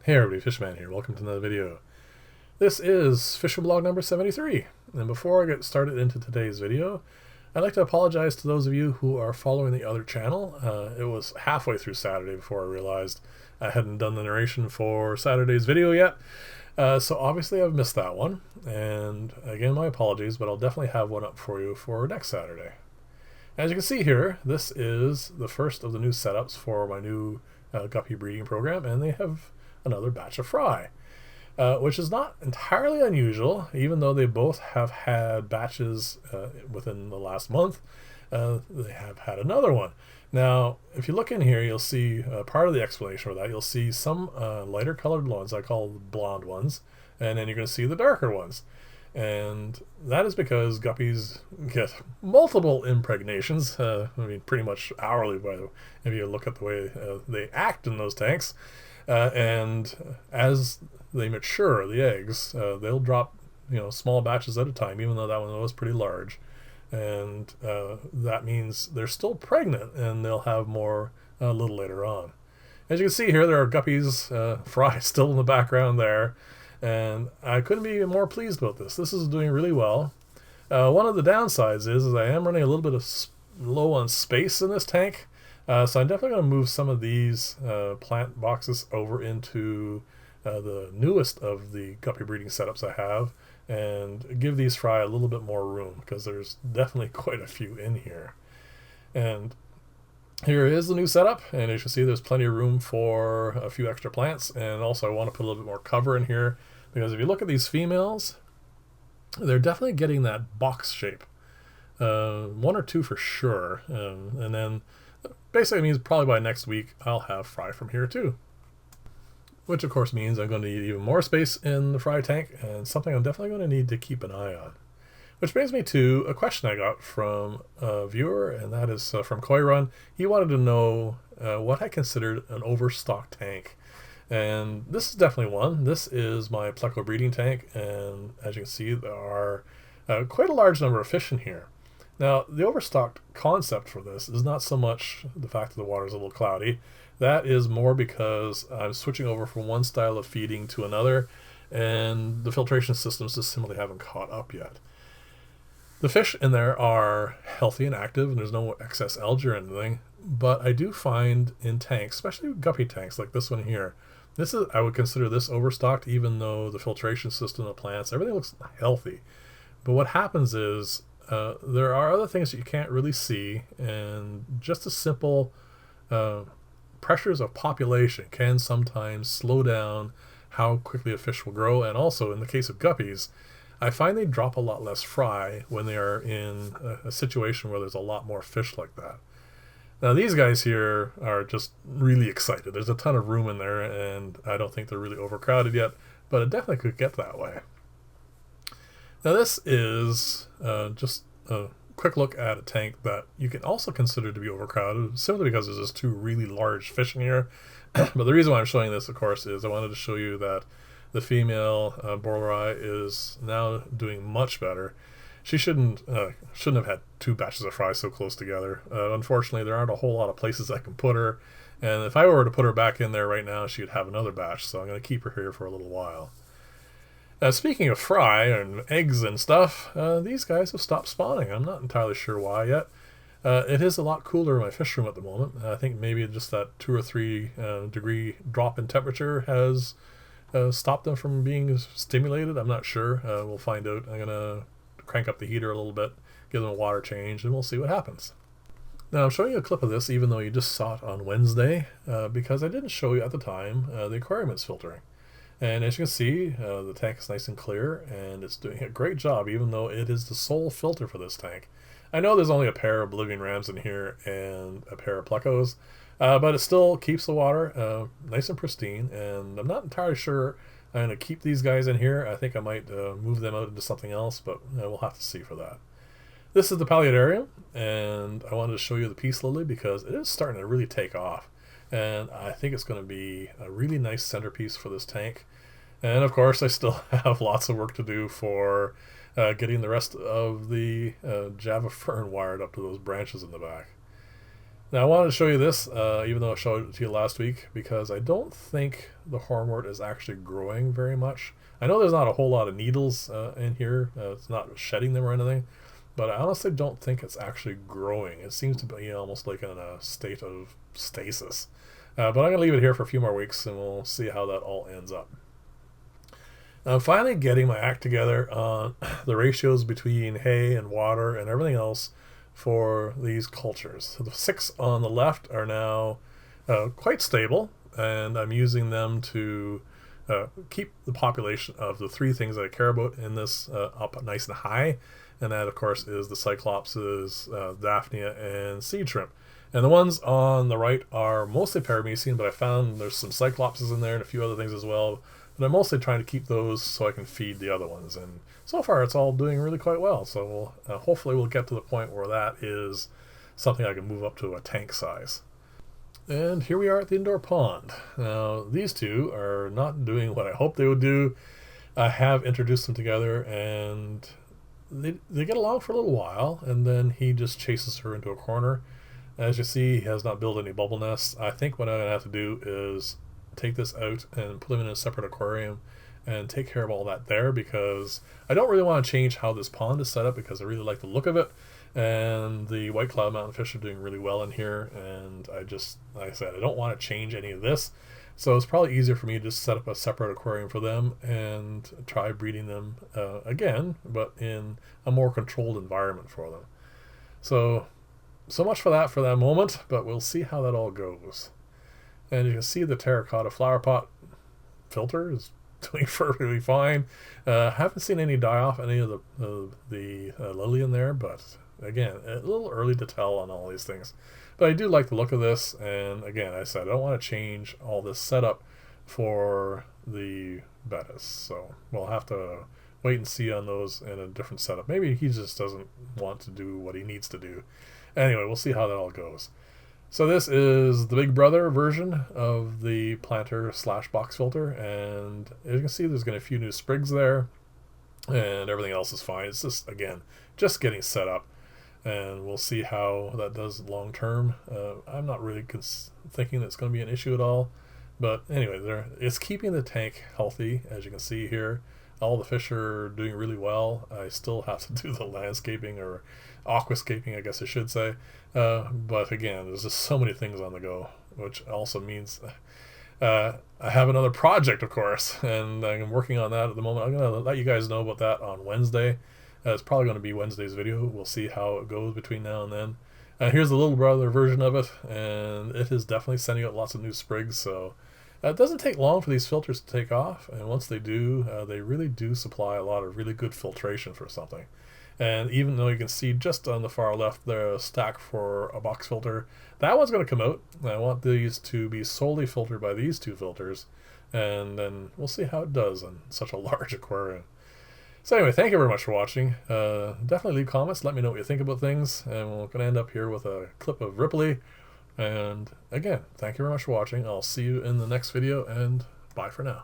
Hey everybody, Fishman here. Welcome to another video. This is Fishing Blog number 73. And before I get started into today's video, I'd like to apologize to those of you who are following the other channel. It was halfway through Saturday before I realized I hadn't done the narration for Saturday's video yet. So obviously I've missed that one. And again, my apologies, but I'll definitely have one up for you for next Saturday. As you can see here, this is the first of the new setups for my new guppy breeding program, and they have another batch of fry, which is not entirely unusual, even though they both have had batches within the last month. They have had another one. Now, if you look in here, you'll see part of the explanation for that. You'll see some lighter colored ones, I call blonde ones, and then you're going to see the darker ones. And that is because guppies get multiple impregnations, pretty much hourly, by the way, if you look at the way they act in those tanks. And as they mature, the eggs, they'll drop, small batches at a time, even though that one was pretty large. And that means they're still pregnant, and they'll have more a little later on. As you can see here, there are guppies, fry still in the background there. And I couldn't be more pleased about this. This is doing really well. One of the downsides is I am running a little bit of low on space in this tank. So I'm definitely going to move some of these plant boxes over into the newest of the guppy breeding setups I have and give these fry a little bit more room, because there's definitely quite a few in here. And here is the new setup, and as you can see, there's plenty of room for a few extra plants. And also I want to put a little bit more cover in here, because if you look at these females, they're definitely getting that box shape. One or two for sure. And then basically means probably by next week I'll have fry from here too. Which of course means I'm going to need even more space in the fry tank, and something I'm definitely going to need to keep an eye on. Which brings me to a question I got from a viewer, and that is from Koi Run. He wanted to know what I considered an overstocked tank. And this is definitely one. This is my Pleco breeding tank, and as you can see, there are quite a large number of fish in here. Now, the overstocked concept for this is not so much the fact that the water is a little cloudy. That is more because I'm switching over from one style of feeding to another, and the filtration systems just simply haven't caught up yet. The fish in there are healthy and active, and there's no excess algae or anything, but I do find in tanks, especially guppy tanks like this one here, I would consider this overstocked, even though the filtration system, the plants, everything looks healthy. But what happens is there are other things that you can't really see, and just a simple pressures of population can sometimes slow down how quickly a fish will grow. And also, in the case of guppies, I find they drop a lot less fry when they are in a situation where there's a lot more fish like that. Now, these guys here are just really excited. There's a ton of room in there, and I don't think they're really overcrowded yet, but it definitely could get that way. Now, this is just a quick look at a tank that you can also consider to be overcrowded, simply because there's just two really large fish in here. But the reason why I'm showing this, of course, is I wanted to show you that the female Borlai is now doing much better. She shouldn't have had two batches of fry so close together. Unfortunately, there aren't a whole lot of places I can put her, and if I were to put her back in there right now, she'd have another batch, so I'm going to keep her here for a little while. Speaking of fry and eggs and stuff, these guys have stopped spawning. I'm not entirely sure why yet. It is a lot cooler in my fish room at the moment. I think maybe just that 2 or 3 degree drop in temperature has stopped them from being stimulated. I'm not sure. We'll find out. I'm going to crank up the heater a little bit, give them a water change, and we'll see what happens. Now, I'm showing you a clip of this, even though you just saw it on Wednesday, because I didn't show you at the time the aquarium it's filtering. And as you can see, the tank is nice and clear, and it's doing a great job, even though it is the sole filter for this tank. I know there's only a pair of Bolivian rams in here and a pair of Plecos, but it still keeps the water nice and pristine, and I'm not entirely sure I'm going to keep these guys in here. I think I might move them out into something else, but we'll have to see for that. This is the palliodarium, and I wanted to show you the peace lily because it is starting to really take off. And I think it's going to be a really nice centerpiece for this tank. And of course, I still have lots of work to do for getting the rest of the Java fern wired up to those branches in the back. Now I wanted to show you this, even though I showed it to you last week, because I don't think the hornwort is actually growing very much. I know there's not a whole lot of needles in here. It's not shedding them or anything, but I honestly don't think it's actually growing. It seems to be almost like in a state of stasis. But I'm going to leave it here for a few more weeks, and we'll see how that all ends up. I'm finally getting my act together on the ratios between hay and water and everything else for these cultures. So the 6 on the left are now quite stable, and I'm using them to keep the population of the 3 things that I care about in this up nice and high, and that of course is the Cyclopses, Daphnia, and Seed Shrimp. And the ones on the right are mostly Paramecium, but I found there's some Cyclopses in there and a few other things as well. But I'm mostly trying to keep those so I can feed the other ones. And so far it's all doing really quite well. So hopefully we'll get to the point where that is something I can move up to a tank size. And here we are at the indoor pond. Now these two are not doing what I hoped they would do. I have introduced them together, and they get along for a little while, and then he just chases her into a corner. As you see, he has not built any bubble nests. I think what I'm going to have to do is take this out and put him in a separate aquarium and take care of all that there, because I don't really want to change how this pond is set up, because I really like the look of it, and the white cloud mountain fish are doing really well in here, and I just, like I said, I don't want to change any of this. So it's probably easier for me to just set up a separate aquarium for them and try breeding them again, but in a more controlled environment for them. So much for that moment, but we'll see how that all goes. And you can see the terracotta flower pot filter is doing perfectly fine. Haven't seen any die off any of the lily in there, but again, a little early to tell on all these things. But I do like the look of this, and again, I said I don't want to change all this setup for the bettas, so we'll have to wait and see on those in a different setup. Maybe he just doesn't want to do what he needs to do. Anyway, we'll see how that all goes. So this is the big brother version of the planter / box filter, and as you can see, there's going to be a few new sprigs there, and everything else is fine. It's just, again, just getting set up, and we'll see how that does long term. I'm not really thinking that's going to be an issue at all, but anyway, it's keeping the tank healthy. As you can see here, all the fish are doing really well. I still have to do the landscaping, or aquascaping, I guess I should say. But again, there's just so many things on the go, which also means I have another project, of course, and I'm working on that at the moment. I'm going to let you guys know about that on Wednesday. It's probably going to be Wednesday's video. We'll see how it goes between now and then. Here's the little brother version of it, and it is definitely sending out lots of new sprigs, so it doesn't take long for these filters to take off, and once they do, they really do supply a lot of really good filtration for something. And even though you can see just on the far left there a stack for a box filter, that one's going to come out. I want these to be solely filtered by these 2 filters, and then we'll see how it does on such a large aquarium. So anyway, thank you very much for watching. Definitely leave comments, let me know what you think about things, and we're going to end up here with a clip of Ripley. And again, thank you very much for watching. I'll see you in the next video, and bye for now.